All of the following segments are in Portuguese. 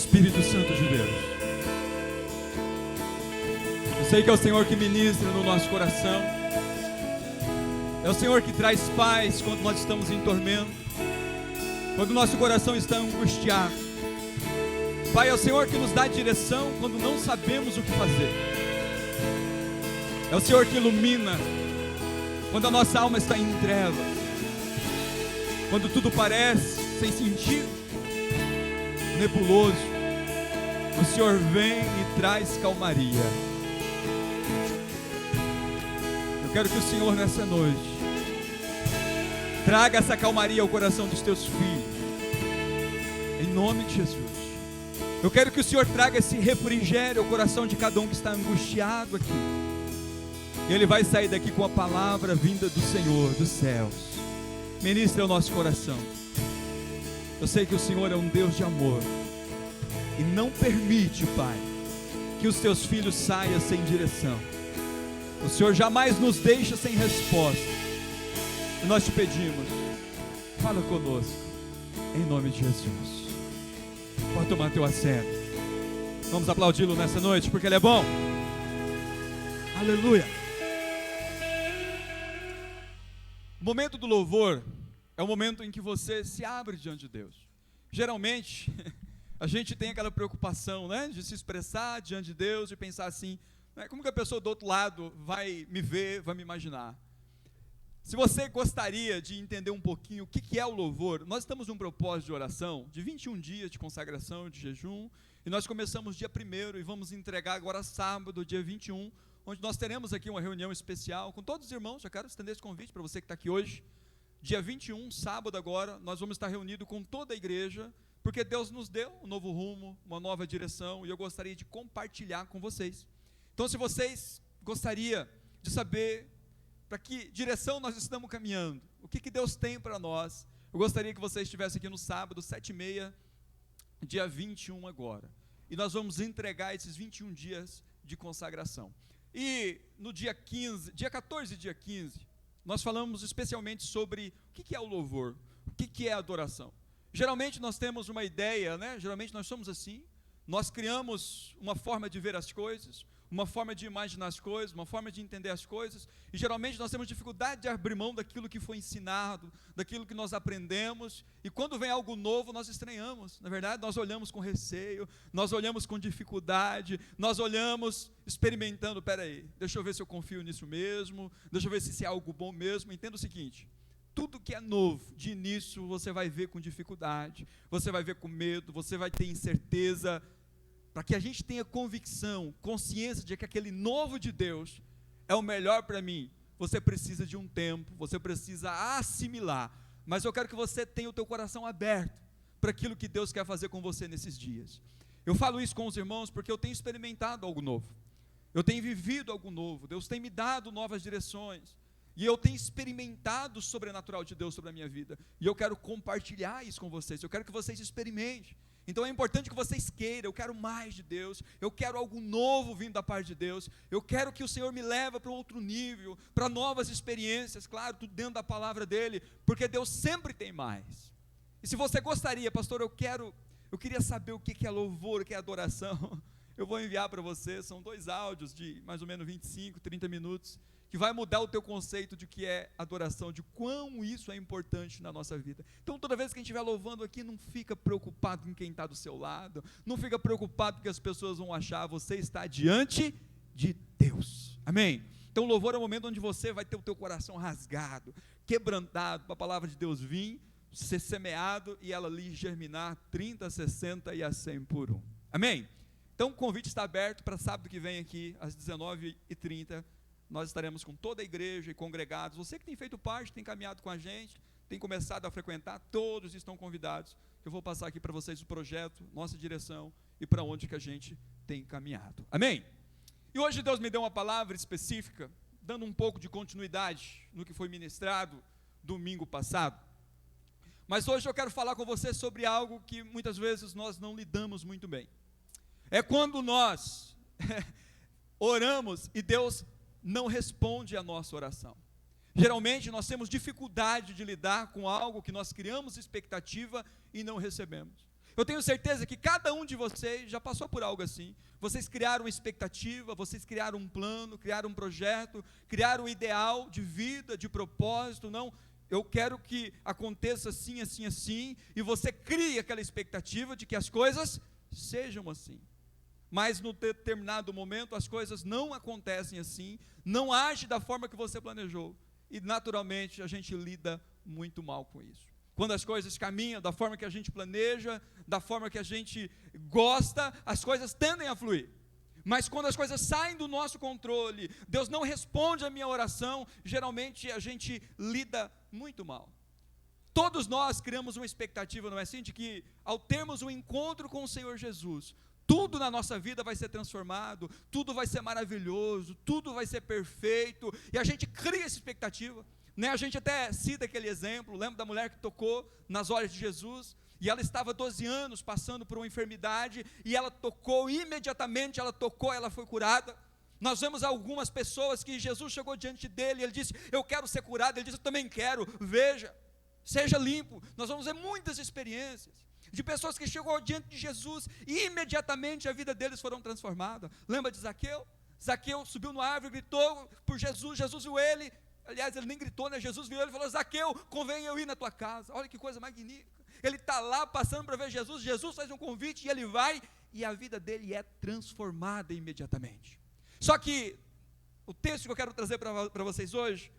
Espírito Santo de Deus. Eu sei que é o Senhor que ministra no nosso coração. É o Senhor que traz paz quando nós estamos em tormento, quando o nosso coração está angustiado. Pai, é o Senhor que nos dá direção quando não sabemos o que fazer. É o Senhor que ilumina quando a nossa alma está em trevas, quando tudo parece sem sentido, nebuloso. O Senhor vem e traz calmaria. Eu quero que o Senhor nessa noite traga essa calmaria ao coração dos teus filhos, em nome de Jesus. Eu quero que o Senhor traga esse refrigério ao coração de cada um que está angustiado aqui. E ele vai sair daqui com a palavra vinda do Senhor, dos céus. Ministra o nosso coração. Eu sei que o Senhor é um Deus de amor e não permite, Pai, que os teus filhos saiam sem direção. O Senhor jamais nos deixa sem resposta. E nós te pedimos, fala conosco, em nome de Jesus. Pode tomar teu assento. Vamos aplaudi-lo nessa noite, porque Ele é bom. Aleluia. O momento do louvor é o momento em que você se abre diante de Deus. Geralmente, a gente tem aquela preocupação, né, de se expressar diante de Deus, de pensar assim, né, como que a pessoa do outro lado vai me ver, vai me imaginar. Se você gostaria de entender um pouquinho o que é o louvor, nós estamos num propósito de oração, de 21 dias de consagração, de jejum, e nós começamos dia 1º e vamos entregar agora sábado, dia 21, onde nós teremos aqui uma reunião especial com todos os irmãos. Já quero estender esse convite para você que está aqui hoje. Dia 21, sábado agora, nós vamos estar reunidos com toda a igreja, porque Deus nos deu um novo rumo, uma nova direção, e eu gostaria de compartilhar com vocês. Então, se vocês gostariam de saber para que direção nós estamos caminhando, o que Deus tem para nós, eu gostaria que vocês estivessem aqui no sábado, 7h30, dia 21 agora. E nós vamos entregar esses 21 dias de consagração. E no dia 14 e dia 15, nós falamos especialmente sobre o que é o louvor, o que é a adoração. Geralmente nós temos uma ideia, né? Geralmente nós somos assim, nós criamos uma forma de ver as coisas, uma forma de imaginar as coisas, uma forma de entender as coisas, e geralmente nós temos dificuldade de abrir mão daquilo que foi ensinado, daquilo que nós aprendemos, e quando vem algo novo nós estranhamos. Na verdade, nós olhamos com receio, nós olhamos com dificuldade, nós olhamos experimentando, peraí, deixa eu ver se eu confio nisso mesmo, deixa eu ver se isso é algo bom mesmo. Entenda o seguinte, tudo que é novo, de início você vai ver com dificuldade, você vai ver com medo, você vai ter incerteza. Para que a gente tenha convicção, consciência de que aquele novo de Deus é o melhor para mim, você precisa de um tempo, você precisa assimilar, mas eu quero que você tenha o teu coração aberto para aquilo que Deus quer fazer com você nesses dias. Eu falo isso com os irmãos porque eu tenho experimentado algo novo, eu tenho vivido algo novo, Deus tem me dado novas direções, e eu tenho experimentado o sobrenatural de Deus sobre a minha vida, e eu quero compartilhar isso com vocês, eu quero que vocês experimentem. Então é importante que vocês queiram, eu quero mais de Deus, eu quero algo novo vindo da parte de Deus, eu quero que o Senhor me leve para um outro nível, para novas experiências, claro, tudo dentro da palavra dEle, porque Deus sempre tem mais. E se você gostaria, pastor, eu queria saber o que é louvor, o que é adoração, eu vou enviar para você, são 2 áudios de mais ou menos 25, 30 minutos, que vai mudar o teu conceito de que é adoração, de quão isso é importante na nossa vida. Então toda vez que a gente estiver louvando aqui, não fica preocupado com quem está do seu lado, não fica preocupado com que as pessoas vão achar, você está diante de Deus, amém? Então o louvor é o momento onde você vai ter o teu coração rasgado, quebrantado, para a palavra de Deus vir, ser semeado e ela ali germinar 30, 60 e a 100 por 1, amém? Então o convite está aberto para sábado que vem aqui, às 19h30, nós estaremos com toda a igreja e congregados. Você que tem feito parte, tem caminhado com a gente, tem começado a frequentar, todos estão convidados. Eu vou passar aqui para vocês o projeto, nossa direção e para onde que a gente tem caminhado. Amém? E hoje Deus me deu uma palavra específica, dando um pouco de continuidade no que foi ministrado domingo passado. Mas hoje eu quero falar com você sobre algo que muitas vezes nós não lidamos muito bem. É quando nós oramos e Deus não responde a nossa oração. Geralmente nós temos dificuldade de lidar com algo que nós criamos expectativa e não recebemos. Eu tenho certeza que cada um de vocês já passou por algo assim. Vocês criaram uma expectativa, vocês criaram um plano, criaram um projeto, criaram um ideal de vida, de propósito. Não, eu quero que aconteça assim, assim, assim, e você cria aquela expectativa de que as coisas sejam assim. Mas no determinado momento as coisas não acontecem assim, não age da forma que você planejou, e naturalmente a gente lida muito mal com isso. Quando as coisas caminham da forma que a gente planeja, da forma que a gente gosta, as coisas tendem a fluir. Mas quando as coisas saem do nosso controle, Deus não responde a minha oração, geralmente a gente lida muito mal. Todos nós criamos uma expectativa, não é assim, de que ao termos um encontro com o Senhor Jesus, tudo na nossa vida vai ser transformado, tudo vai ser maravilhoso, tudo vai ser perfeito, e a gente cria essa expectativa, né? A gente até cita aquele exemplo, lembra da mulher que tocou nas olhos de Jesus, e ela estava 12 anos passando por uma enfermidade, e ela tocou, imediatamente ela tocou, ela foi curada. Nós vemos algumas pessoas que Jesus chegou diante dele, e ele disse, eu quero ser curado, ele disse, eu também quero, veja, seja limpo. Nós vamos ver muitas experiências, de pessoas que chegou diante de Jesus, e imediatamente a vida deles foram transformadas. Lembra de Zaqueu? Zaqueu subiu no árvore, gritou por Jesus, Jesus viu ele, aliás ele nem gritou, né? Jesus viu ele e falou, Zaqueu, convém eu ir na tua casa. Olha que coisa magnífica. Ele está lá passando para ver Jesus, Jesus faz um convite e ele vai, e a vida dele é transformada imediatamente. Só que o texto que eu quero trazer para vocês hoje,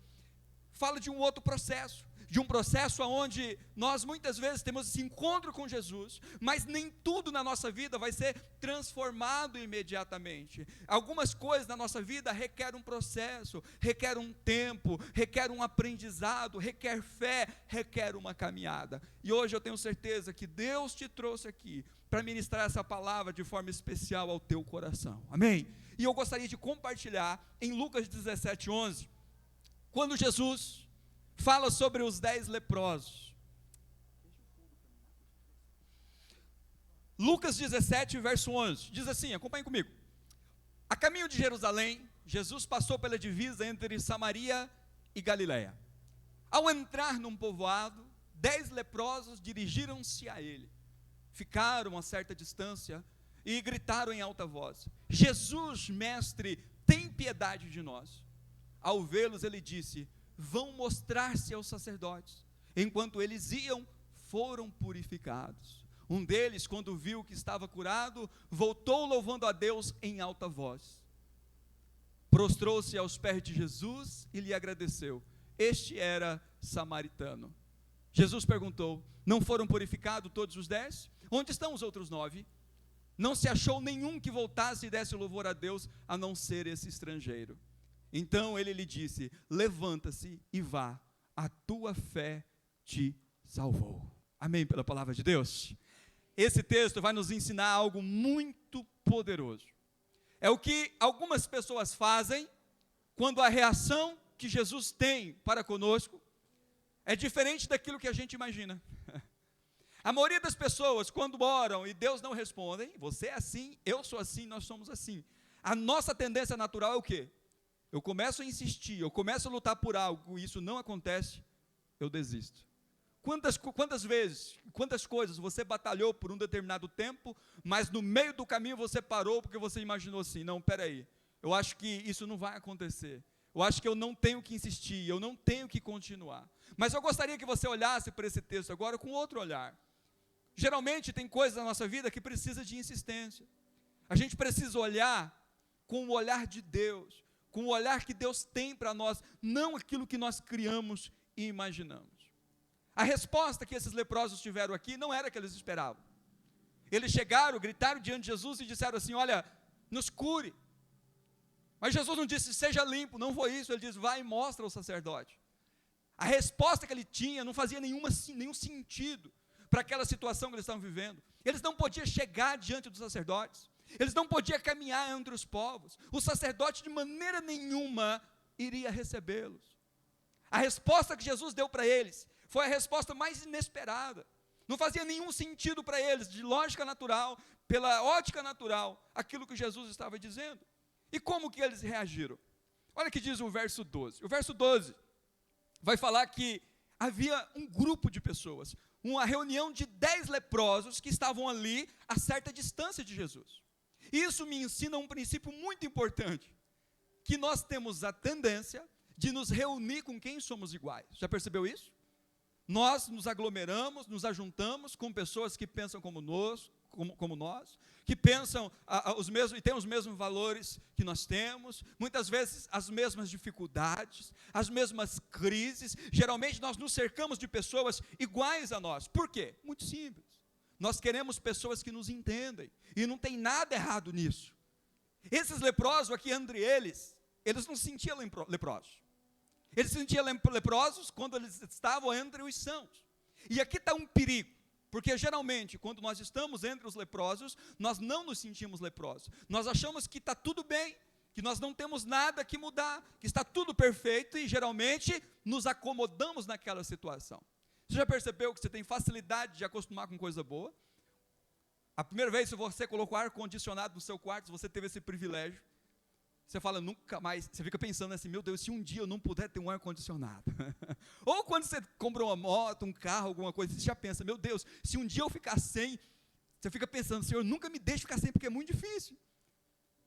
fala de um outro processo, de um processo onde nós muitas vezes temos esse encontro com Jesus, mas nem tudo na nossa vida vai ser transformado imediatamente. Algumas coisas na nossa vida requer um processo, requer um tempo, requer um aprendizado, requer fé, requer uma caminhada. E hoje eu tenho certeza que Deus te trouxe aqui para ministrar essa palavra de forma especial ao teu coração. Amém? E eu gostaria de compartilhar em Lucas 17:11, quando Jesus fala sobre os 10 leprosos. Lucas 17, verso 11, diz assim, acompanhe comigo. A caminho de Jerusalém, Jesus passou pela divisa entre Samaria e Galiléia. Ao entrar num povoado, 10 leprosos dirigiram-se a ele. Ficaram a certa distância e gritaram em alta voz, Jesus, mestre, tem piedade de nós. Ao vê-los ele disse, vão mostrar-se aos sacerdotes. Enquanto eles iam, foram purificados. Um deles, quando viu que estava curado, voltou louvando a Deus em alta voz. Prostrou-se aos pés de Jesus e lhe agradeceu. Este era samaritano. Jesus perguntou, não foram purificados todos os 10? Onde estão os outros 9? Não se achou nenhum que voltasse e desse louvor a Deus, a não ser esse estrangeiro. Então ele lhe disse, levanta-se e vá, a tua fé te salvou. Amém, pela palavra de Deus? Esse texto vai nos ensinar algo muito poderoso. É o que algumas pessoas fazem, quando a reação que Jesus tem para conosco, é diferente daquilo que a gente imagina. A maioria das pessoas, quando oram e Deus não responde, você é assim, eu sou assim, nós somos assim. A nossa tendência natural é o quê? Eu começo a insistir, eu começo a lutar por algo, e isso não acontece, eu desisto. Quantas vezes, quantas coisas você batalhou por um determinado tempo, mas no meio do caminho você parou porque você imaginou assim, não, peraí, eu acho que isso não vai acontecer, eu acho que eu não tenho que insistir, eu não tenho que continuar. Mas eu gostaria que você olhasse para esse texto agora com outro olhar. Geralmente tem coisas na nossa vida que precisa de insistência. A gente precisa olhar com o olhar de Deus, com o olhar que Deus tem para nós, não aquilo que nós criamos e imaginamos. A resposta que esses leprosos tiveram aqui não era a que eles esperavam. Eles chegaram, gritaram diante de Jesus e disseram assim, olha, nos cure. Mas Jesus não disse, seja limpo, não foi isso, ele disse, vai e mostra ao sacerdote. A resposta que ele tinha não fazia nenhum sentido para aquela situação que eles estavam vivendo. Eles não podiam chegar diante dos sacerdotes, eles não podiam caminhar entre os povos, o sacerdote de maneira nenhuma iria recebê-los. A resposta que Jesus deu para eles foi a resposta mais inesperada, não fazia nenhum sentido para eles, de lógica natural, pela ótica natural, aquilo que Jesus estava dizendo. E como que eles reagiram? Olha o que diz o verso 12, o verso 12 vai falar que havia um grupo de pessoas, uma reunião de 10 leprosos que estavam ali a certa distância de Jesus. Isso me ensina um princípio muito importante, que nós temos a tendência de nos reunir com quem somos iguais. Já percebeu isso? Nós nos aglomeramos, nos ajuntamos com pessoas que pensam como nós, que pensam os mesmos e têm os mesmos valores que nós temos, muitas vezes as mesmas dificuldades, as mesmas crises. Geralmente nós nos cercamos de pessoas iguais a nós. Por quê? Muito simples. Nós queremos pessoas que nos entendem, e não tem nada errado nisso. Esses leprosos aqui entre eles não se sentiam leprosos. Eles se sentiam leprosos quando eles estavam entre os sãos. E aqui está um perigo, porque geralmente, quando nós estamos entre os leprosos, nós não nos sentimos leprosos. Nós achamos que está tudo bem, que nós não temos nada que mudar, que está tudo perfeito, e geralmente nos acomodamos naquela situação. Você já percebeu que você tem facilidade de acostumar com coisa boa? A primeira vez que você colocou ar-condicionado no seu quarto, você teve esse privilégio. Você fala, nunca mais, você fica pensando assim, meu Deus, se um dia eu não puder ter um ar-condicionado. Ou quando você comprou uma moto, um carro, alguma coisa, você já pensa, meu Deus, se um dia eu ficar sem, você fica pensando, Senhor, nunca me deixe ficar sem, porque é muito difícil.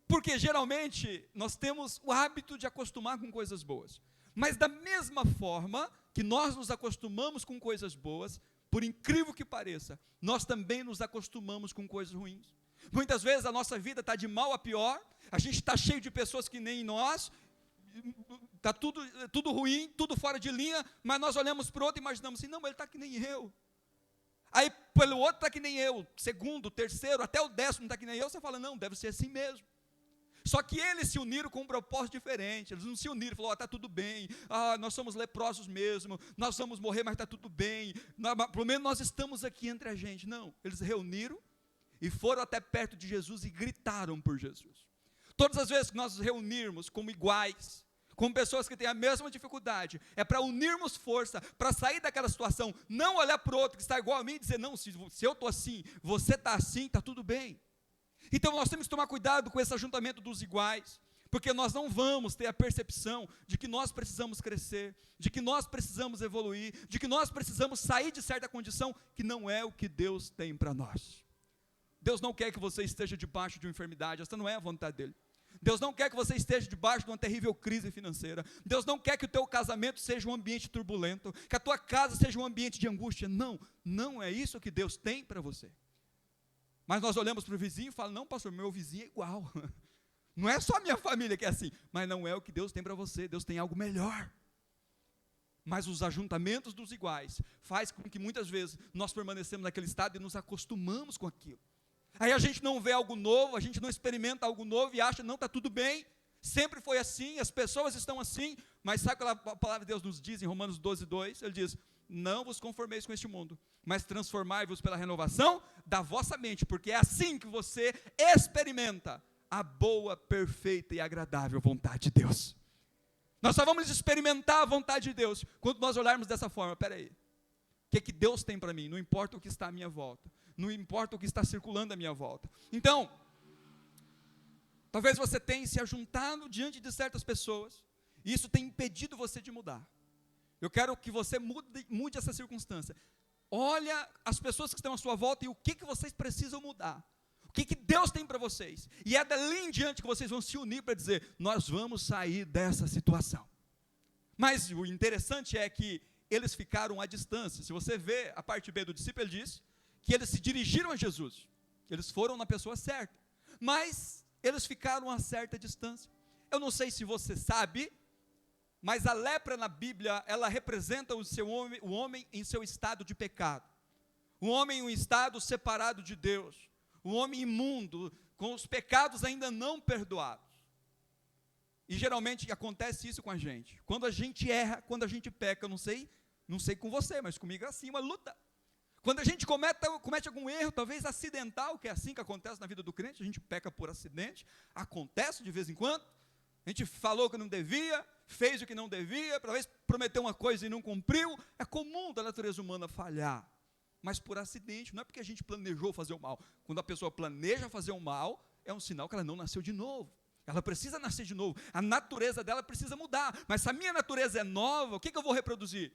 Porque geralmente nós temos o hábito de acostumar com coisas boas. Mas da mesma forma que nós nos acostumamos com coisas boas, por incrível que pareça, nós também nos acostumamos com coisas ruins. Muitas vezes a nossa vida está de mal a pior, a gente está cheio de pessoas que nem nós, está tudo ruim, tudo fora de linha, mas nós olhamos para o outro e imaginamos assim, não, mas ele está que nem eu. Aí pelo outro está que nem eu, segundo, terceiro, até o 10º está que nem eu, você fala, não, deve ser assim mesmo. Só que eles se uniram com um propósito diferente. Eles não se uniram, falaram, está tudo bem, nós somos leprosos mesmo, nós vamos morrer, mas está tudo bem, pelo menos nós estamos aqui entre a gente. Não, eles reuniram e foram até perto de Jesus e gritaram por Jesus. Todas as vezes que nós nos reunirmos como iguais, com pessoas que têm a mesma dificuldade, é para unirmos força, para sair daquela situação, não olhar para o outro que está igual a mim e dizer, não, se eu estou assim, você está assim, está tudo bem. Então nós temos que tomar cuidado com esse ajuntamento dos iguais, porque nós não vamos ter a percepção de que nós precisamos crescer, de que nós precisamos evoluir, de que nós precisamos sair de certa condição que não é o que Deus tem para nós. Deus não quer que você esteja debaixo de uma enfermidade, essa não é a vontade dele. Deus não quer que você esteja debaixo de uma terrível crise financeira. Deus não quer que o teu casamento seja um ambiente turbulento, que a tua casa seja um ambiente de angústia. Não, não é isso que Deus tem para você. Mas nós olhamos para o vizinho e falamos, não, pastor, meu vizinho é igual. Não é só a minha família que é assim, mas não é o que Deus tem para você, Deus tem algo melhor. Mas os ajuntamentos dos iguais faz com que muitas vezes nós permanecemos naquele estado e nos acostumamos com aquilo. Aí a gente não vê algo novo, a gente não experimenta algo novo e acha, não, está tudo bem, sempre foi assim, as pessoas estão assim, mas sabe o que a palavra de Deus nos diz em Romanos 12:2? Ele diz, não vos conformeis com este mundo, mas transformai-vos pela renovação da vossa mente, porque é assim que você experimenta a boa, perfeita e agradável vontade de Deus. Nós só vamos experimentar a vontade de Deus quando nós olharmos dessa forma, peraí, o que Deus tem para mim? Não importa o que está à minha volta, não importa o que está circulando à minha volta. Então, talvez você tenha se ajuntado diante de certas pessoas, e isso tem impedido você de mudar. Eu quero que você mude essa circunstância. Olha as pessoas que estão à sua volta e o que vocês precisam mudar. O que Deus tem para vocês. E é dali em diante que vocês vão se unir para dizer, nós vamos sair dessa situação. Mas o interessante é que eles ficaram à distância. Se você vê a parte B do discípulo, ele diz que eles se dirigiram a Jesus. Eles foram na pessoa certa. Mas eles ficaram a certa distância. Eu não sei se você sabe, mas a lepra na Bíblia, ela representa o homem em seu estado de pecado. O homem em um estado separado de Deus. O homem imundo, com os pecados ainda não perdoados. E geralmente acontece isso com a gente. Quando a gente erra, quando a gente peca, eu não sei com você, mas comigo é assim, uma luta. Quando a gente comete algum erro, talvez acidental, que é assim que acontece na vida do crente, a gente peca por acidente, acontece de vez em quando. A gente falou que não devia, fez o que não devia, talvez prometeu uma coisa e não cumpriu. É comum da natureza humana falhar, mas por acidente, não é porque a gente planejou fazer o mal. Quando a pessoa planeja fazer o mal, é um sinal que ela não nasceu de novo. Ela precisa nascer de novo, a natureza dela precisa mudar. Mas se a minha natureza é nova, o que eu vou reproduzir?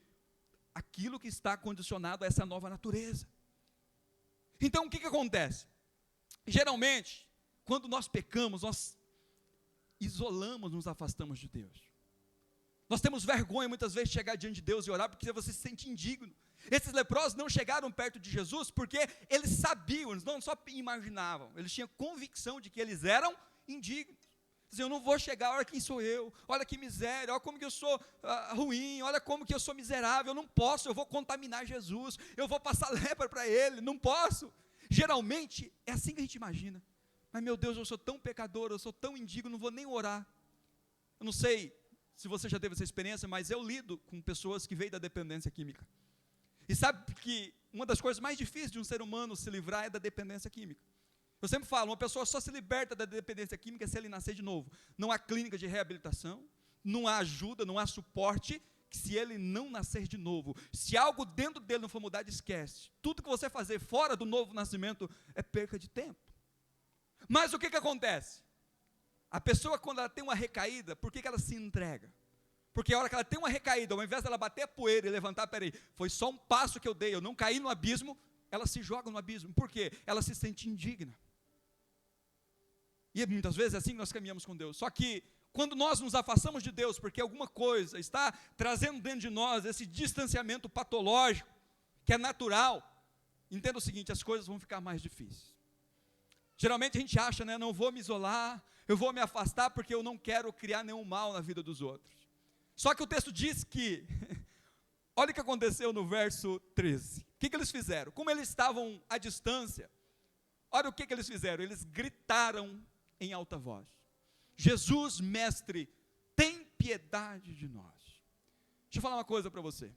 aquilo que está condicionado a essa nova natureza. Então o que acontece? Geralmente, quando nós pecamos, nós isolamos, nos afastamos de Deus. Nós temos vergonha muitas vezes de chegar diante de Deus e orar, porque você se sente indigno. Esses leprosos não chegaram perto de Jesus porque eles sabiam, eles não só imaginavam, eles tinham convicção de que eles eram indignos. Diziam, eu não vou chegar, olha quem sou eu, olha que miséria, olha como que eu sou ruim, olha como que eu sou miserável, eu não posso, eu vou contaminar Jesus, eu vou passar lepra para ele, não posso. Geralmente é assim que a gente imagina. Mas meu Deus, eu sou tão pecador, eu sou tão indigno, não vou nem orar. Eu não sei se você já teve essa experiência, mas eu lido com pessoas que veem da dependência química. E sabe que uma das coisas mais difíceis de um ser humano se livrar é da dependência química. Eu sempre falo, uma pessoa só se liberta da dependência química se ele nascer de novo. Não há clínica de reabilitação, não há ajuda, não há suporte, que se ele não nascer de novo, se algo dentro dele não for mudar, esquece. Tudo que você fazer fora do novo nascimento é perca de tempo. Mas o que acontece? A pessoa, quando ela tem uma recaída, por que ela se entrega? Porque a hora que ela tem uma recaída, ao invés dela bater a poeira e levantar, peraí, foi só um passo que eu dei, eu não caí no abismo, ela se joga no abismo. Por quê? Ela se sente indigna. E muitas vezes é assim que nós caminhamos com Deus. Só que, quando nós nos afastamos de Deus, porque alguma coisa está trazendo dentro de nós esse distanciamento patológico, que é natural, entenda o seguinte, as coisas vão ficar mais difíceis. Geralmente a gente acha, não vou me isolar, eu vou me afastar porque eu não quero criar nenhum mal na vida dos outros. Só que o texto diz que, olha o que aconteceu no verso 13. O que eles fizeram? Como eles estavam à distância, olha o que eles fizeram. Eles gritaram em alta voz: Jesus, mestre, tem piedade de nós. Deixa eu falar uma coisa para você.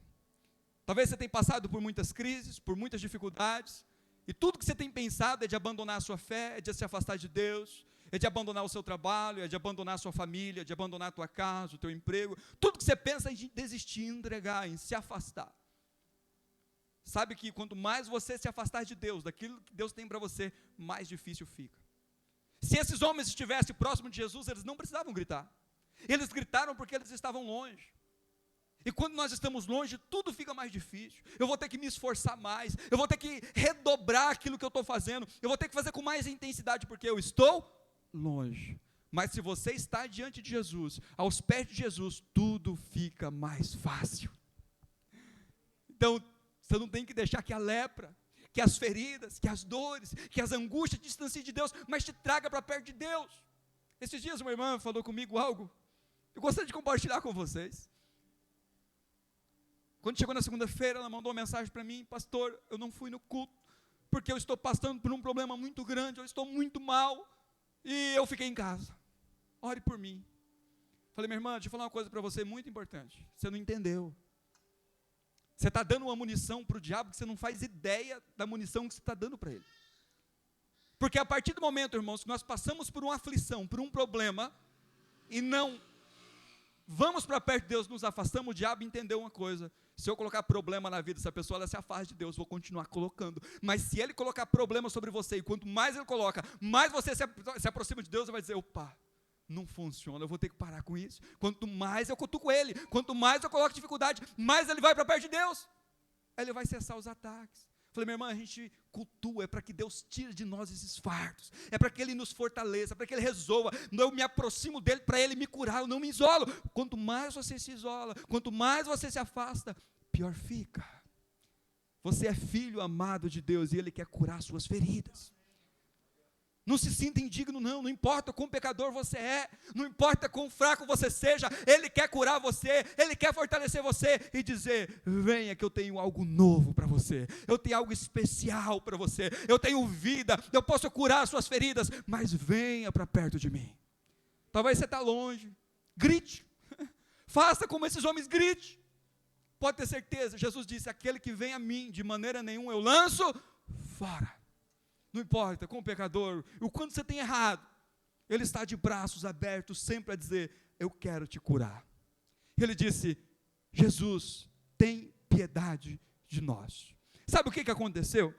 Talvez você tenha passado por muitas crises, por muitas dificuldades, e tudo que você tem pensado é de abandonar a sua fé, é de se afastar de Deus, é de abandonar o seu trabalho, é de abandonar a sua família, é de abandonar a tua casa, o teu emprego. Tudo que você pensa é em desistir, em entregar, em se afastar. Sabe que quanto mais você se afastar de Deus, daquilo que Deus tem para você, mais difícil fica. Se esses homens estivessem próximos de Jesus, eles não precisavam gritar. Eles gritaram porque eles estavam longe. E quando nós estamos longe, tudo fica mais difícil. Eu vou ter que me esforçar mais, eu vou ter que redobrar aquilo que eu estou fazendo, eu vou ter que fazer com mais intensidade, porque eu estou longe. Mas se você está diante de Jesus, aos pés de Jesus, tudo fica mais fácil. Então, você não tem que deixar que a lepra, que as feridas, que as dores, que as angústias te distanciem de Deus, mas te traga para perto de Deus. Esses dias uma irmã falou comigo algo, eu gostaria de compartilhar com vocês. Quando chegou na segunda-feira, ela mandou uma mensagem para mim: pastor, eu não fui no culto, porque eu estou passando por um problema muito grande, eu estou muito mal, e eu fiquei em casa, ore por mim. Falei: minha irmã, deixa eu falar uma coisa para você muito importante, você não entendeu. Você está dando uma munição para o diabo que você não faz ideia da munição que você está dando para ele. Porque a partir do momento, irmãos, que nós passamos por uma aflição, por um problema, e não vamos para perto de Deus, nos afastamos, o diabo entendeu uma coisa: se eu colocar problema na vida dessa pessoa, ela se afasta de Deus, vou continuar colocando. Mas se ele colocar problema sobre você, e quanto mais ele coloca, mais você se aproxima de Deus, ele vai dizer: opa, não funciona, eu vou ter que parar com isso. Quanto mais eu cutuco ele, quanto mais eu coloco dificuldade, mais ele vai para perto de Deus. Aí ele vai cessar os ataques. Falei: minha irmã, a gente cultua, é para que Deus tire de nós esses fardos, é para que Ele nos fortaleça, para que Ele resolva. Eu me aproximo dEle para Ele me curar, eu não me isolo. Quanto mais você se isola, quanto mais você se afasta, pior fica. Você é filho amado de Deus e Ele quer curar suas feridas. Não se sinta indigno, não importa quão pecador você é, não importa quão fraco você seja, Ele quer curar você, Ele quer fortalecer você e dizer: venha que eu tenho algo novo para você, eu tenho algo especial para você, eu tenho vida, eu posso curar suas feridas, mas venha para perto de mim. Talvez você está longe, grite, faça como esses homens, grite. Pode ter certeza, Jesus disse: aquele que vem a mim, de maneira nenhuma eu lanço fora. Não importa com o pecador, o quanto você tem errado, Ele está de braços abertos, sempre a dizer: eu quero te curar. Ele disse: Jesus, tem piedade de nós. Sabe o que aconteceu?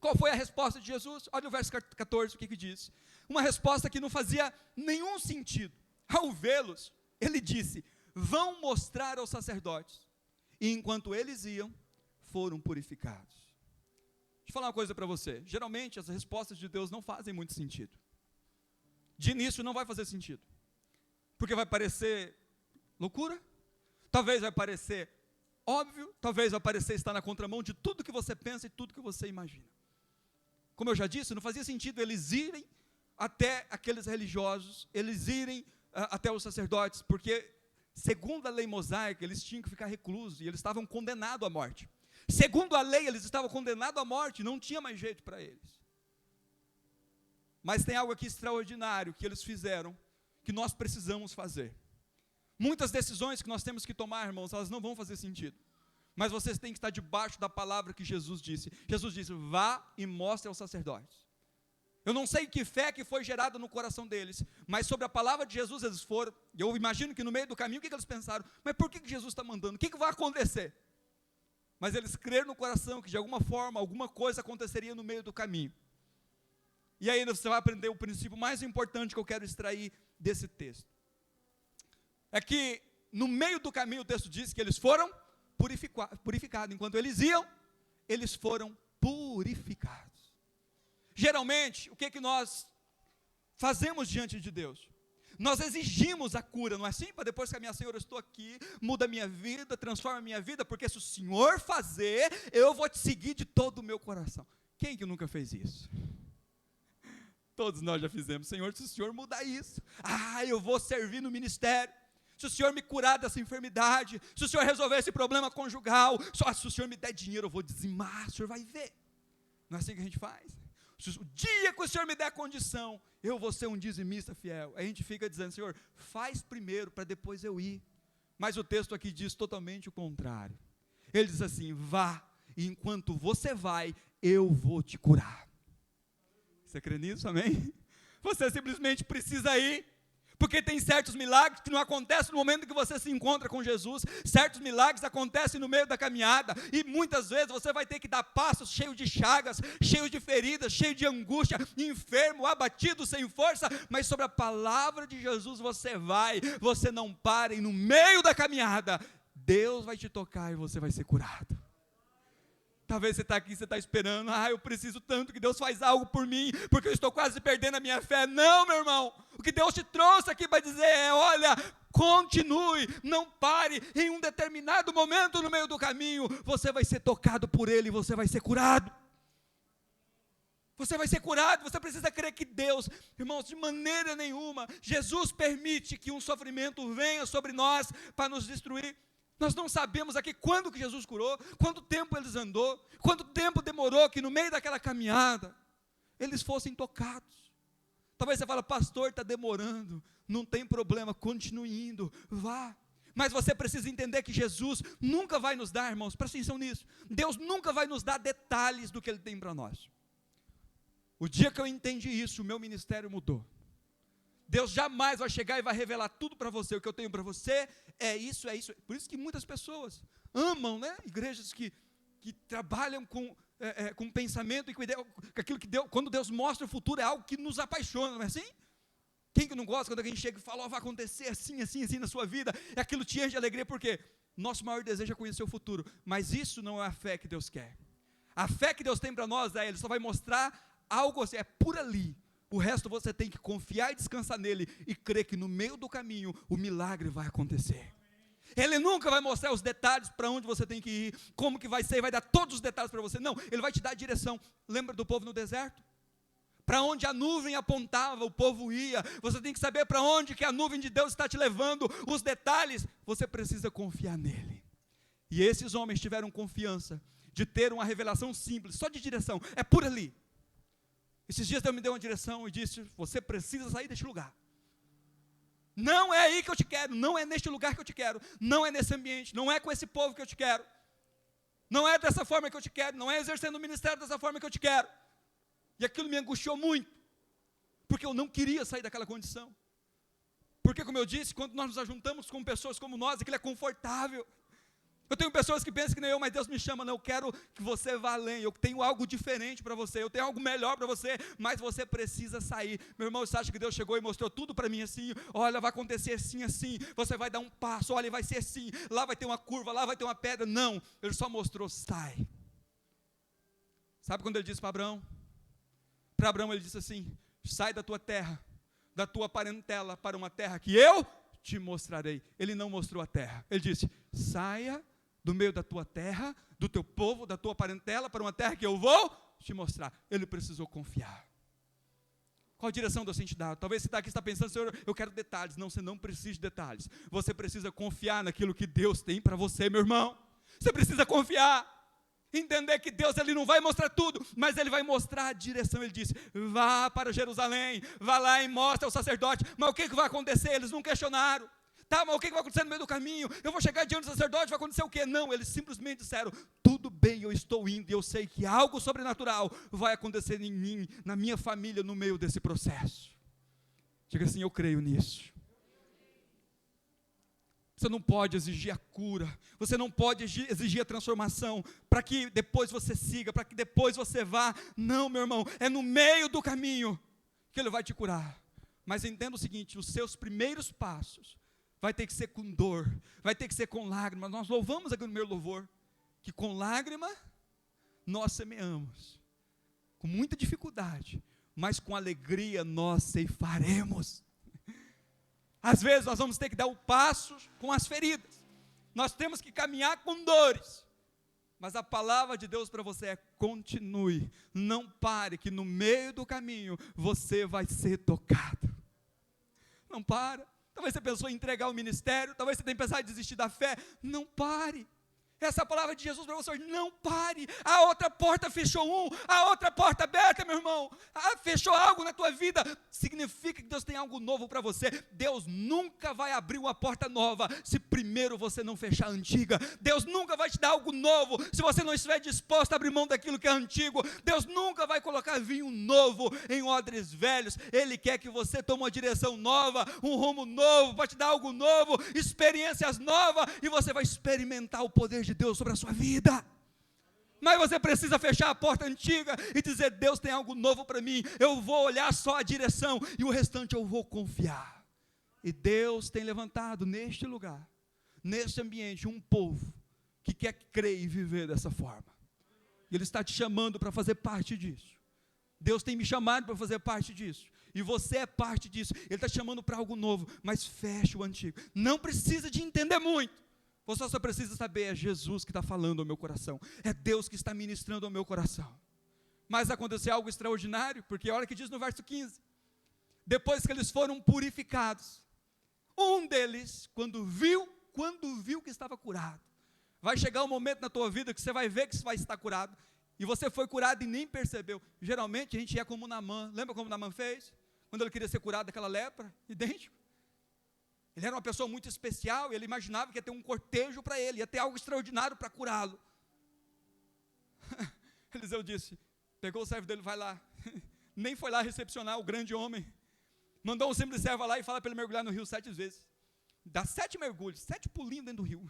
Qual foi a resposta de Jesus? Olha o verso 14, o que diz. Uma resposta que não fazia nenhum sentido. Ao vê-los, Ele disse: vão mostrar aos sacerdotes. e enquanto eles iam, foram purificados. Deixa eu falar uma coisa para você. Geralmente as respostas de Deus não fazem muito sentido. De início não vai fazer sentido. Porque vai parecer loucura, talvez vai parecer óbvio, talvez vai parecer estar na contramão de tudo que você pensa e tudo que você imagina. Como eu já disse, não fazia sentido eles irem até aqueles religiosos, eles irem até os sacerdotes, porque segundo a lei mosaica, eles tinham que ficar reclusos e eles estavam condenados à morte. Segundo a lei, eles estavam condenados à morte, não tinha mais jeito para eles. Mas tem algo aqui extraordinário que eles fizeram, que nós precisamos fazer. Muitas decisões que nós temos que tomar, irmãos, elas não vão fazer sentido. Mas vocês têm que estar debaixo da palavra que Jesus disse. Jesus disse, vá e mostre aos sacerdotes. Eu não sei que fé que foi gerada no coração deles, mas sobre a palavra de Jesus eles foram, e eu imagino que no meio do caminho, o que eles pensaram? Mas por que Jesus está mandando? O que vai acontecer? Mas eles creram no coração que de alguma forma, alguma coisa aconteceria no meio do caminho. E aí você vai aprender o princípio mais importante que eu quero extrair desse texto. É que no meio do caminho o texto diz que eles foram purificados. Enquanto eles iam, eles foram purificados. Geralmente, o que nós fazemos diante de Deus? Nós exigimos a cura, não é assim? Para depois que a minha Senhora, eu estou aqui, muda a minha vida, transforma a minha vida, porque se o Senhor fazer, eu vou te seguir de todo o meu coração. Quem que nunca fez isso? Todos nós já fizemos. Senhor, se o Senhor mudar isso, eu vou servir no ministério. Se o Senhor me curar dessa enfermidade, se o Senhor resolver esse problema conjugal, só se o Senhor me der dinheiro, eu vou dizimar, o Senhor vai ver. Não é assim que a gente faz? O dia que o Senhor me der condição, eu vou ser um dizimista fiel. A gente fica dizendo, Senhor, faz primeiro para depois eu ir. Mas o texto aqui diz totalmente o contrário. Ele diz assim, vá, e enquanto você vai, eu vou te curar. Você crê nisso, amém? Você simplesmente precisa ir. Porque tem certos milagres que não acontecem no momento que você se encontra com Jesus, certos milagres acontecem no meio da caminhada, e muitas vezes você vai ter que dar passos cheios de chagas, cheios de feridas, cheios de angústia, enfermo, abatido, sem força, mas sobre a palavra de Jesus você não para, e no meio da caminhada, Deus vai te tocar e você vai ser curado. Talvez você está aqui, você está esperando, eu preciso tanto que Deus faz algo por mim, porque eu estou quase perdendo a minha fé. Não, meu irmão, o que Deus te trouxe aqui para dizer é, olha, continue, não pare, em um determinado momento no meio do caminho, você vai ser tocado por Ele, você vai ser curado. Você vai ser curado, você precisa crer que Deus, irmãos, de maneira nenhuma, Jesus permite que um sofrimento venha sobre nós para nos destruir. Nós não sabemos aqui quando que Jesus curou, quanto tempo eles andou, quanto tempo demorou que no meio daquela caminhada, eles fossem tocados. Talvez você fale, pastor, está demorando, não tem problema, continue indo, vá. Mas você precisa entender que Jesus nunca vai nos dar, irmãos, presta atenção nisso, Deus nunca vai nos dar detalhes do que Ele tem para nós. O dia que eu entendi isso, o meu ministério mudou. Deus jamais vai chegar e vai revelar tudo para você. O que eu tenho para você é isso, é isso. Por isso que muitas pessoas amam, né? Igrejas que trabalham com pensamento e com aquilo que Deus, quando Deus mostra o futuro, é algo que nos apaixona, não é assim? Quem que não gosta quando alguém chega e fala, vai acontecer assim, assim, assim na sua vida, e aquilo te enche de alegria, porque nosso maior desejo é conhecer o futuro, mas isso não é a fé que Deus quer. A fé que Deus tem para nós Ele só vai mostrar algo assim, é por ali. O resto você tem que confiar e descansar nele e crer que no meio do caminho o milagre vai acontecer. Ele nunca vai mostrar os detalhes para onde você tem que ir, como que vai ser, vai dar todos os detalhes para você. Não, ele vai te dar a direção. Lembra do povo no deserto? Para onde a nuvem apontava, o povo ia. Você tem que saber para onde que a nuvem de Deus está te levando. Os detalhes, você precisa confiar nele. E esses homens tiveram confiança de ter uma revelação simples, só de direção. É por ali. Esses dias Deus me deu uma direção e disse, você precisa sair deste lugar. Não é aí que eu te quero, não é neste lugar que eu te quero, não é nesse ambiente, não é com esse povo que eu te quero, não é dessa forma que eu te quero, não é exercendo o ministério dessa forma que eu te quero. E aquilo me angustiou muito, porque eu não queria sair daquela condição. Porque, como eu disse, quando nós nos ajuntamos com pessoas como nós, aquilo é confortável. Eu tenho pessoas que pensam que nem eu, mas Deus me chama, não, eu quero que você vá além, eu tenho algo diferente para você, eu tenho algo melhor para você, mas você precisa sair. Meu irmão, você acha que Deus chegou e mostrou tudo para mim assim? Olha, vai acontecer assim, assim, você vai dar um passo, olha, vai ser assim, lá vai ter uma curva, lá vai ter uma pedra. Não, Ele só mostrou, sai. Sabe quando Ele disse para Abraão? Para Abraão Ele disse assim, sai da tua terra, da tua parentela, para uma terra que eu te mostrarei. Ele não mostrou a terra, Ele disse, saia do meio da tua terra, do teu povo, da tua parentela, para uma terra que eu vou te mostrar. Ele precisou confiar. Qual direção Deus tem te dado? Talvez você está aqui e está pensando, Senhor, eu quero detalhes. Não, você não precisa de detalhes. Você precisa confiar naquilo que Deus tem para você, meu irmão. Você precisa confiar. Entender que Deus, Ele não vai mostrar tudo, mas Ele vai mostrar a direção. Ele disse, vá para Jerusalém, vá lá e mostre ao sacerdote. Mas o que vai acontecer? Eles não questionaram. Tá, mas o que vai acontecer no meio do caminho? Eu vou chegar diante do sacerdote, vai acontecer o quê? Não, eles simplesmente disseram, tudo bem, eu estou indo, e eu sei que algo sobrenatural vai acontecer em mim, na minha família, no meio desse processo. Diga assim, eu creio nisso. Você não pode exigir a cura, você não pode exigir a transformação, para que depois você siga, para que depois você vá. Não, meu irmão, é no meio do caminho que Ele vai te curar. Mas entenda o seguinte, os seus primeiros passos vai ter que ser com dor, vai ter que ser com lágrimas. Nós louvamos aqui no meu louvor, que com lágrima nós semeamos, com muita dificuldade, mas com alegria nós ceifaremos. Às vezes nós vamos ter que dar o passo com as feridas, nós temos que caminhar com dores, mas a palavra de Deus para você é, continue, não pare, que no meio do caminho, você vai ser tocado. Não para. Talvez você pensou em entregar o ministério, talvez você tenha pensado em desistir da fé. Não pare. Essa é a palavra de Jesus para você, não pare. A outra porta fechou a outra porta aberta, meu irmão. Fechou algo na tua vida, significa que Deus tem algo novo para você. Deus nunca vai abrir uma porta nova, se primeiro você não fechar a antiga. Deus nunca vai te dar algo novo, se você não estiver disposto a abrir mão daquilo que é antigo. Deus nunca vai colocar vinho novo em odres velhos. Ele quer que você tome uma direção nova, um rumo novo, para te dar algo novo, experiências novas, e você vai experimentar o poder de Deus sobre a sua vida. Mas você precisa fechar a porta antiga e dizer, Deus tem algo novo para mim, eu vou olhar só a direção e o restante eu vou confiar. E Deus tem levantado neste lugar, neste ambiente, um povo que quer crer e viver dessa forma. E Ele está te chamando para fazer parte disso. Deus tem me chamado para fazer parte disso, e você é parte disso. Ele está te chamando para algo novo, mas feche o antigo. Não precisa de entender muito, você só precisa saber, é Jesus que está falando ao meu coração, é Deus que está ministrando ao meu coração. Mas aconteceu algo extraordinário, porque olha o que diz no verso 15, depois que eles foram purificados, um deles, quando viu que estava curado, vai chegar um momento na tua vida que você vai ver que você vai estar curado, e você foi curado e nem percebeu. Geralmente a gente é como Naamã. Lembra como Naamã fez? Quando ele queria ser curado daquela lepra, idêntico. Ele era uma pessoa muito especial, e ele imaginava que ia ter um cortejo para ele, ia ter algo extraordinário para curá-lo. Eliseu disse, pegou o servo dele, vai lá, nem foi lá recepcionar o grande homem, mandou um simples servo lá e fala para ele mergulhar no rio 7 vezes, dá 7 mergulhos, 7 pulinhos dentro do rio,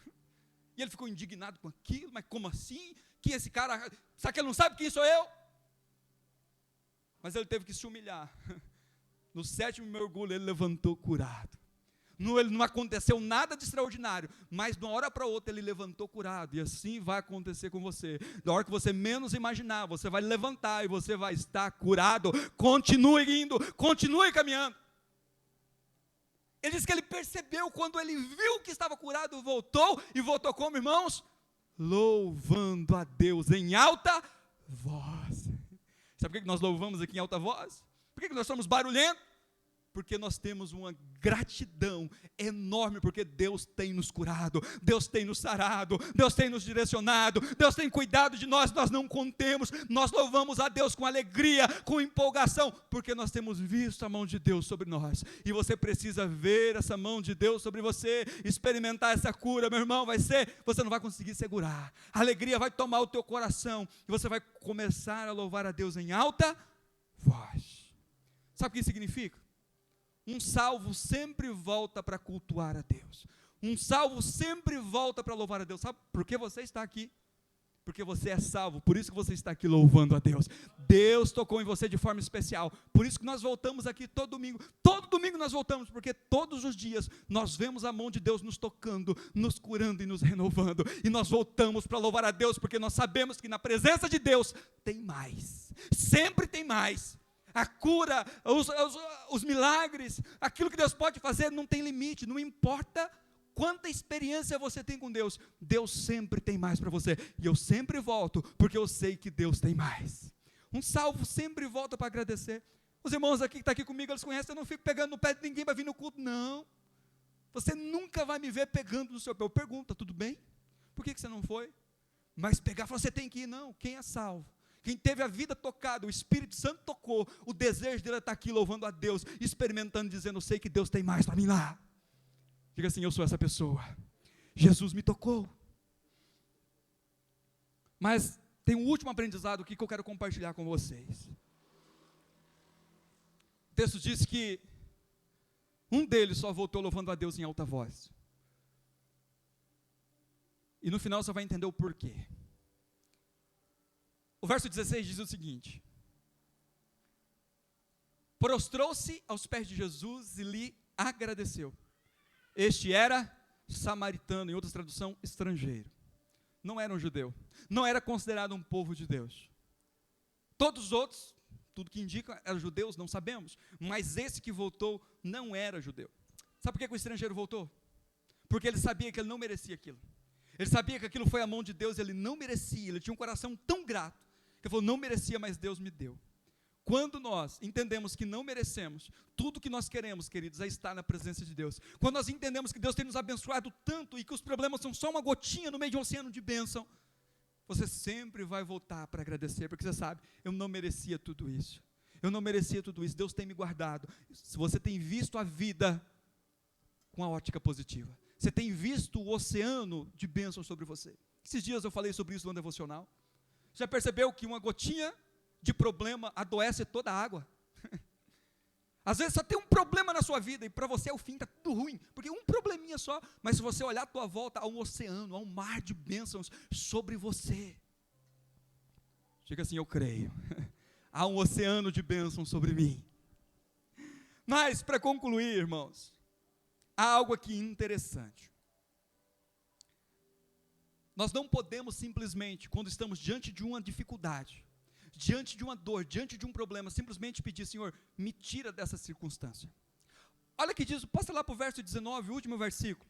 e ele ficou indignado com aquilo, mas como assim? Quem é esse cara? Será que ele não sabe quem sou eu? Mas ele teve que se humilhar. No 7º mergulho ele levantou curado. Não aconteceu nada de extraordinário, mas de uma hora para outra ele levantou curado, e assim vai acontecer com você. Da hora que você menos imaginar, você vai levantar e você vai estar curado. Continue indo, continue caminhando. Ele disse que ele percebeu, quando ele viu que estava curado, voltou, e voltou como, irmãos? Louvando a Deus em alta voz. Sabe por que nós louvamos aqui em alta voz? Por que nós somos barulhentos? Porque nós temos uma gratidão enorme, porque Deus tem nos curado, Deus tem nos sarado, Deus tem nos direcionado, Deus tem cuidado de nós não contemos. Nós louvamos a Deus com alegria, com empolgação, porque nós temos visto a mão de Deus sobre nós, e você precisa ver essa mão de Deus sobre você, experimentar essa cura, meu irmão. Você não vai conseguir segurar, a alegria vai tomar o teu coração, e você vai começar a louvar a Deus em alta voz. Sabe o que isso significa? Um salvo sempre volta para cultuar a Deus. Um salvo sempre volta para louvar a Deus. Sabe por que você está aqui? Porque você é salvo, por isso que você está aqui louvando a Deus. Deus tocou em você de forma especial, por isso que nós voltamos aqui todo domingo nós voltamos, porque todos os dias nós vemos a mão de Deus nos tocando, nos curando e nos renovando, e nós voltamos para louvar a Deus, porque nós sabemos que na presença de Deus tem mais, sempre tem mais. A cura, os milagres, aquilo que Deus pode fazer não tem limite, não importa quanta experiência você tem com Deus, Deus sempre tem mais para você, e eu sempre volto, porque eu sei que Deus tem mais. Um salvo sempre volta para agradecer. Os irmãos aqui que estão aqui comigo, eles conhecem, eu não fico pegando no pé de ninguém para vir no culto, não. Você nunca vai me ver pegando no seu pé. Eu pergunto, tudo bem? Por que você não foi? Mas pegar, você tem que ir, não. Quem é salvo? Quem teve a vida tocada, o Espírito Santo tocou, o desejo dele é estar aqui louvando a Deus, experimentando, dizendo, eu sei que Deus tem mais para mim lá. Diga assim, eu sou essa pessoa. Jesus me tocou. Mas tem um último aprendizado aqui que eu quero compartilhar com vocês. O texto diz que um deles só voltou louvando a Deus em alta voz. E no final você vai entender o porquê. O verso 16 diz o seguinte: prostrou-se aos pés de Jesus e lhe agradeceu. Este era samaritano, em outra tradução, estrangeiro. Não era um judeu. Não era considerado um povo de Deus. Todos os outros, tudo que indica, eram judeus, não sabemos. Mas esse que voltou não era judeu. Sabe por que o estrangeiro voltou? Porque ele sabia que ele não merecia aquilo. Ele sabia que aquilo foi a mão de Deus, ele não merecia. Ele tinha um coração tão grato, que ele falou, não merecia, mas Deus me deu. Quando nós entendemos que não merecemos, tudo que nós queremos, queridos, é estar na presença de Deus. Quando nós entendemos que Deus tem nos abençoado tanto, e que os problemas são só uma gotinha no meio de um oceano de bênção, você sempre vai voltar para agradecer, porque você sabe, eu não merecia tudo isso. Eu não merecia tudo isso, Deus tem me guardado. Se você tem visto a vida com a ótica positiva, você tem visto o oceano de bênção sobre você. Esses dias eu falei sobre isso no devocional. Já percebeu que uma gotinha de problema adoece toda a água? Às vezes só tem um problema na sua vida, e para você é o fim, está tudo ruim, porque um probleminha só, mas se você olhar à tua volta, há um oceano, há um mar de bênçãos sobre você. Diga assim, eu creio, há um oceano de bênçãos sobre mim. Mas, para concluir, irmãos, há algo aqui interessante. Nós não podemos simplesmente, quando estamos diante de uma dificuldade, diante de uma dor, diante de um problema, simplesmente pedir, Senhor, me tira dessa circunstância. Olha o que diz, passa lá para o verso 19, o último versículo,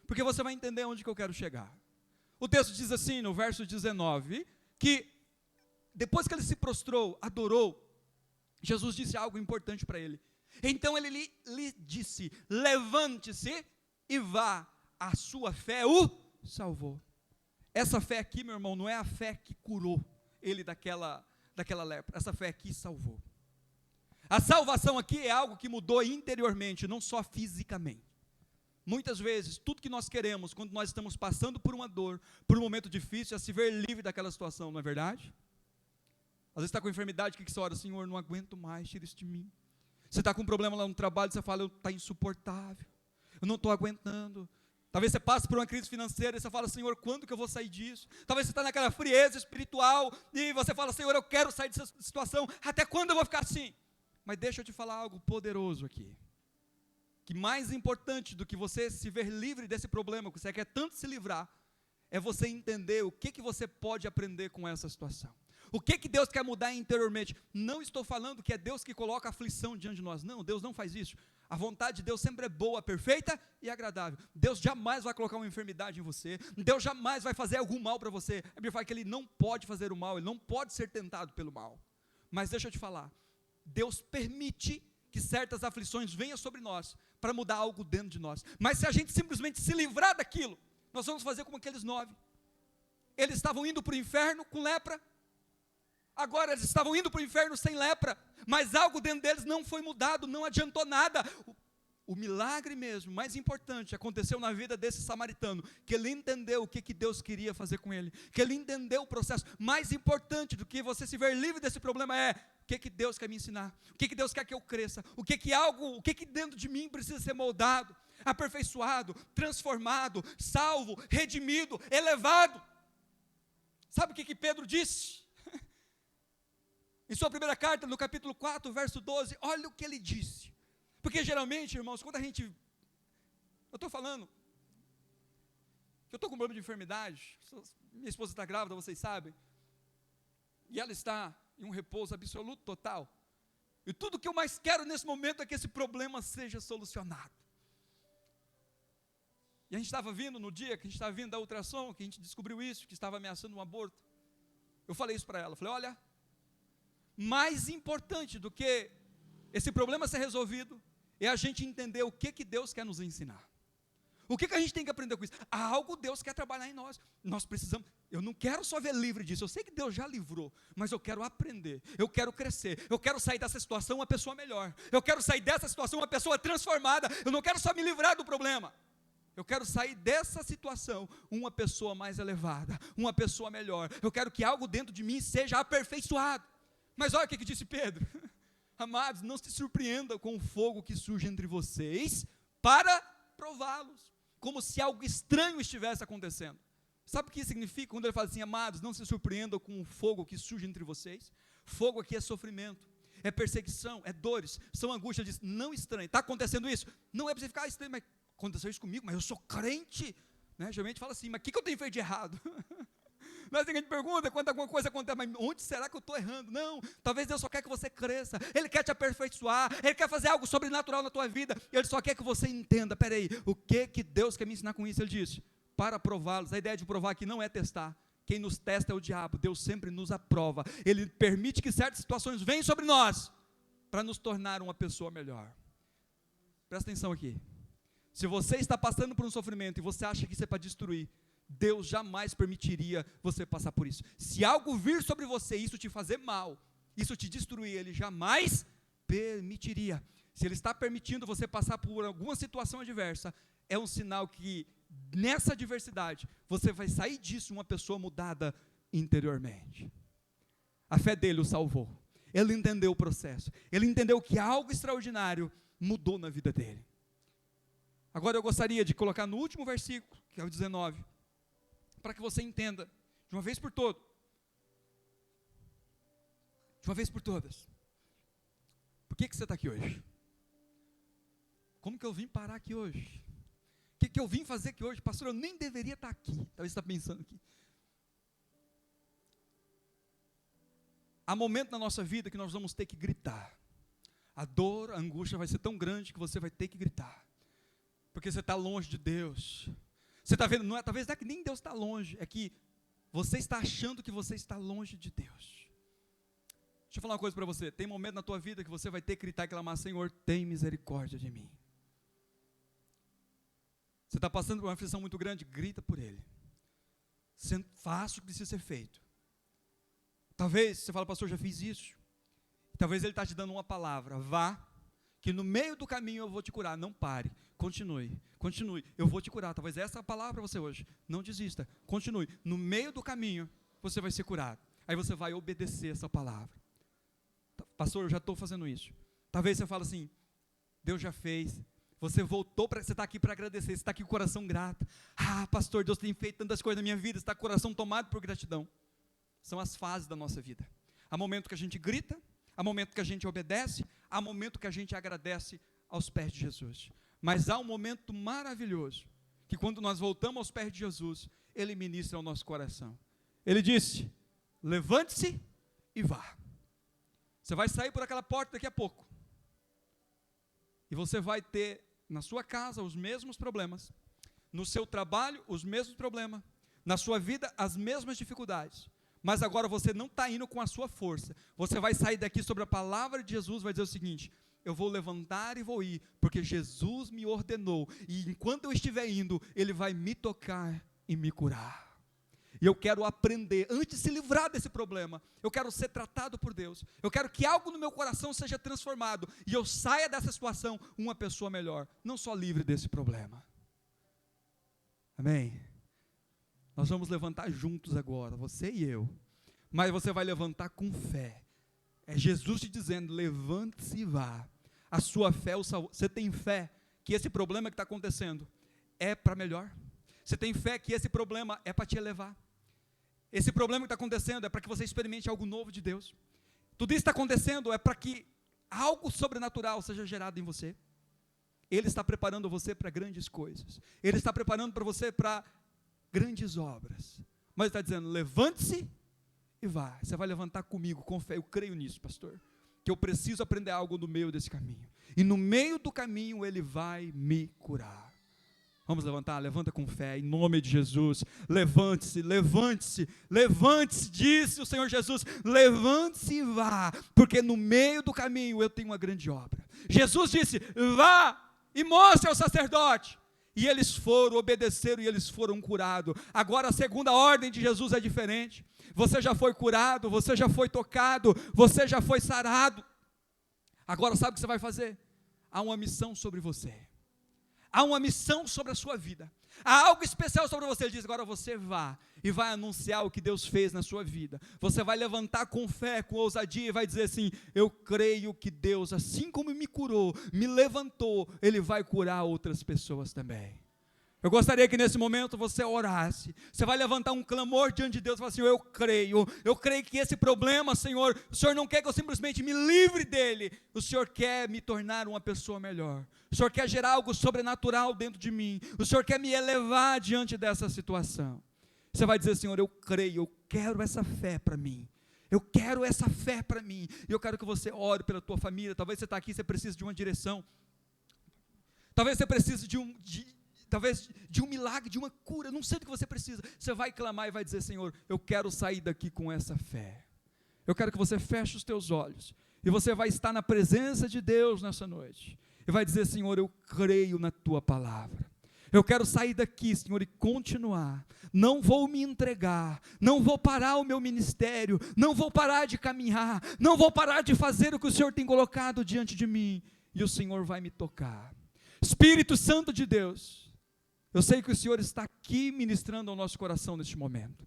porque você vai entender onde que eu quero chegar. O texto diz assim, no verso 19, que depois que ele se prostrou, adorou, Jesus disse algo importante para ele. Então ele lhe disse, levante-se e vá, a sua fé o salvou. Essa fé aqui, meu irmão, não é a fé que curou ele daquela lepra, essa fé aqui salvou. A salvação aqui é algo que mudou interiormente, não só fisicamente. Muitas vezes, tudo que nós queremos, quando nós estamos passando por uma dor, por um momento difícil, é se ver livre daquela situação, não é verdade? Às vezes está com enfermidade, o que você ora? Senhor, não aguento mais, tira isso de mim. Você está com um problema lá no trabalho, você fala, está insuportável, eu não estou aguentando. Talvez você passe por uma crise financeira e você fala, Senhor, quando que eu vou sair disso? Talvez você está naquela frieza espiritual e você fala, Senhor, eu quero sair dessa situação, até quando eu vou ficar assim? Mas deixa eu te falar algo poderoso aqui, que mais importante do que você se ver livre desse problema, que você quer tanto se livrar, é você entender o que você pode aprender com essa situação. O que Deus quer mudar interiormente? Não estou falando que é Deus que coloca aflição diante de nós, não, Deus não faz isso. A vontade de Deus sempre é boa, perfeita e agradável. Deus jamais vai colocar uma enfermidade em você, Deus jamais vai fazer algum mal para você. A Bíblia fala que Ele não pode fazer o mal, Ele não pode ser tentado pelo mal. Mas deixa eu te falar, Deus permite que certas aflições venham sobre nós, para mudar algo dentro de nós. Mas se a gente simplesmente se livrar daquilo, nós vamos fazer como aqueles 9. Eles estavam indo para o inferno com lepra, agora eles estavam indo para o inferno sem lepra, mas algo dentro deles não foi mudado, não adiantou nada. O milagre mesmo, mais importante, aconteceu na vida desse samaritano, que ele entendeu o que Deus queria fazer com ele, que ele entendeu o processo. Mais importante do que você se ver livre desse problema é, o que Deus quer me ensinar, o que Deus quer que eu cresça, o que dentro de mim precisa ser moldado. aperfeiçoado, transformado, salvo, redimido, elevado. Sabe o que Pedro disse? Em sua primeira carta, no capítulo 4, verso 12, olha o que ele disse. Porque geralmente, irmãos, quando a gente... Eu estou falando que eu estou com problema de enfermidade, minha esposa está grávida, vocês sabem, e ela está em um repouso absoluto, total. E tudo que eu mais quero nesse momento é que esse problema seja solucionado. E a gente estava vindo no dia que a gente estava vindo da ultrassom, que a gente descobriu isso, que estava ameaçando um aborto. Eu falei isso para ela, falei, olha, mais importante do que esse problema ser resolvido, é a gente entender o que Deus quer nos ensinar. O que a gente tem que aprender com isso? Há algo Deus quer trabalhar em nós. Nós precisamos, eu não quero só ver livre disso, eu sei que Deus já livrou, mas eu quero aprender, eu quero crescer, eu quero sair dessa situação uma pessoa melhor, eu quero sair dessa situação uma pessoa transformada, eu não quero só me livrar do problema, eu quero sair dessa situação uma pessoa mais elevada, uma pessoa melhor, eu quero que algo dentro de mim seja aperfeiçoado. Mas olha o que disse Pedro, amados, não se surpreendam com o fogo que surge entre vocês, para prová-los, como se algo estranho estivesse acontecendo. Sabe o que significa quando ele fala assim, amados, não se surpreendam com o fogo que surge entre vocês? Fogo aqui é sofrimento, é perseguição, é dores, são angústias. Diz, não estranho, está acontecendo isso? Não é para você ficar estranho, mas aconteceu isso comigo, mas eu sou crente, né? Geralmente fala assim, mas o que eu tenho feito de errado? Nós a gente pergunta quando alguma coisa acontece, mas onde será que eu estou errando? Não, talvez Deus só quer que você cresça, Ele quer te aperfeiçoar, Ele quer fazer algo sobrenatural na tua vida, Ele só quer que você entenda, peraí, o que Deus quer me ensinar com isso? Ele disse, para prová-los. A ideia de provar aqui não é testar, quem nos testa é o diabo, Deus sempre nos aprova, Ele permite que certas situações venham sobre nós, para nos tornar uma pessoa melhor. Presta atenção aqui, se você está passando por um sofrimento, e você acha que isso é para destruir, Deus jamais permitiria você passar por isso. Se algo vir sobre você, isso te fazer mal, isso te destruir, Ele jamais permitiria. Se Ele está permitindo você passar por alguma situação adversa, é um sinal que nessa adversidade, você vai sair disso uma pessoa mudada interiormente. A fé dele o salvou, ele entendeu o processo, ele entendeu que algo extraordinário mudou na vida dele. Agora eu gostaria de colocar no último versículo, que é o 19, para que você entenda, de uma vez por todas, por que você está aqui hoje? Como que eu vim parar aqui hoje? O que eu vim fazer aqui hoje? Pastor, eu nem deveria estar aqui. Talvez você está pensando aqui. Há momento na nossa vida que nós vamos ter que gritar. A dor, a angústia vai ser tão grande que você vai ter que gritar. Porque você está longe de Deus. Você está vendo, talvez não é que nem Deus está longe, é que você está achando que você está longe de Deus. Deixa eu falar uma coisa para você, tem momento na tua vida que você vai ter que gritar e clamar, Senhor, tem misericórdia de mim. Você está passando por uma aflição muito grande, grita por Ele. Faça o que precisa ser feito. Talvez você fale, pastor, já fiz isso. Talvez Ele está te dando uma palavra, vá, que no meio do caminho eu vou te curar, não pare, continue, eu vou te curar, talvez essa é a palavra para você hoje, não desista, continue, no meio do caminho você vai ser curado, aí você vai obedecer essa palavra. Pastor, eu já estou fazendo isso. Talvez você fale assim, Deus já fez, você voltou, você está aqui para agradecer, você está aqui com o coração grato, pastor, Deus tem feito tantas coisas na minha vida, você está com o coração tomado por gratidão. São as fases da nossa vida, há momento que a gente grita, há momento que a gente obedece, há momento que a gente agradece aos pés de Jesus. Mas há um momento maravilhoso, que quando nós voltamos aos pés de Jesus, Ele ministra ao nosso coração. Ele disse, levante-se e vá. Você vai sair por aquela porta daqui a pouco. E você vai ter na sua casa os mesmos problemas, no seu trabalho os mesmos problemas, na sua vida as mesmas dificuldades. Mas agora você não está indo com a sua força, você vai sair daqui sobre a palavra de Jesus, vai dizer o seguinte, eu vou levantar e vou ir, porque Jesus me ordenou, e enquanto eu estiver indo, Ele vai me tocar e me curar. E eu quero aprender, antes de se livrar desse problema, eu quero ser tratado por Deus, eu quero que algo no meu coração seja transformado, e eu saia dessa situação uma pessoa melhor, não só livre desse problema. Amém? Nós vamos levantar juntos agora, você e eu, mas você vai levantar com fé, é Jesus te dizendo, levante-se e vá, a sua fé o salvou. Você tem fé que esse problema que está acontecendo é para melhor? Você tem fé que esse problema é para te elevar? Esse problema que está acontecendo é para que você experimente algo novo de Deus? Tudo isso está acontecendo é para que algo sobrenatural seja gerado em você? Ele está preparando você para grandes coisas. Ele está preparando para você para grandes obras. Mas ele está dizendo, levante-se e vá. Você vai levantar comigo, com fé. Eu creio nisso, pastor. Que eu preciso aprender algo no meio desse caminho. E no meio do caminho ele vai me curar. Vamos levantar? Levanta com fé, em nome de Jesus. Levante-se, levante-se, levante-se, disse o Senhor Jesus. Levante-se e vá, porque no meio do caminho eu tenho uma grande obra. Jesus disse, vá e mostre ao sacerdote. E eles foram, obedeceram e eles foram curados. Agora a segunda ordem de Jesus é diferente. Você já foi curado, você já foi tocado, você já foi sarado. Agora sabe o que você vai fazer? Há uma missão sobre você. Há uma missão sobre a sua vida. Há algo especial sobre você. Ele diz, agora você vá e vai anunciar o que Deus fez na sua vida. Você vai levantar com fé, com ousadia e vai dizer assim, eu creio que Deus, assim como me curou, me levantou, Ele vai curar outras pessoas também. Eu gostaria que nesse momento você orasse. Você vai levantar um clamor diante de Deus e falar assim, eu creio que esse problema, Senhor, o Senhor não quer que eu simplesmente me livre dele, o Senhor quer me tornar uma pessoa melhor, o Senhor quer gerar algo sobrenatural dentro de mim, o Senhor quer me elevar diante dessa situação. Você vai dizer, Senhor, eu creio, eu quero essa fé para mim. Eu quero essa fé para mim. E eu quero que você ore pela tua família. Talvez você está aqui, você precisa de uma direção. Talvez você precise de um milagre, de uma cura, não sei do que você precisa. Você vai clamar e vai dizer, Senhor, eu quero sair daqui com essa fé. Eu quero que você feche os teus olhos, e você vai estar na presença de Deus nessa noite, e vai dizer, Senhor, eu creio na tua palavra. Eu quero sair daqui, Senhor, e continuar. Não vou me entregar, não vou parar o meu ministério, não vou parar de caminhar, não vou parar de fazer o que o Senhor tem colocado diante de mim, e o Senhor vai me tocar. Espírito Santo de Deus, eu sei que o Senhor está aqui ministrando ao nosso coração neste momento.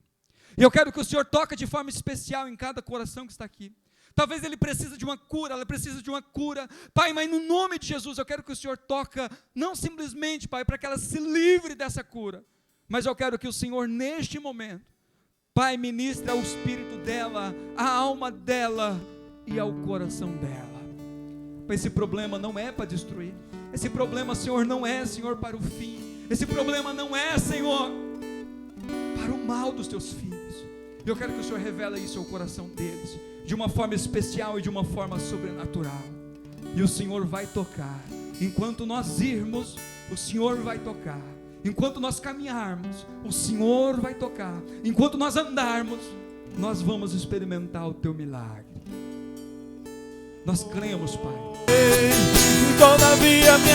E eu quero que o Senhor toque de forma especial em cada coração que está aqui. Talvez ele precise de uma cura, ela precisa de uma cura. Pai, mas no nome de Jesus, eu quero que o Senhor toque, não simplesmente, Pai, para que ela se livre dessa cura. Mas eu quero que o Senhor, neste momento, Pai, ministre ao espírito dela, à alma dela e ao coração dela. Pai, esse problema não é para destruir. Esse problema, Senhor, não é, Senhor, para o fim. Esse problema não é, Senhor, para o mal dos teus filhos. Eu quero que o Senhor revele isso ao coração deles, de uma forma especial e de uma forma sobrenatural. E o Senhor vai tocar. Enquanto nós irmos, o Senhor vai tocar. Enquanto nós caminharmos, o Senhor vai tocar. Enquanto nós andarmos, nós vamos experimentar o teu milagre. Nós cremos, Pai. Todavia me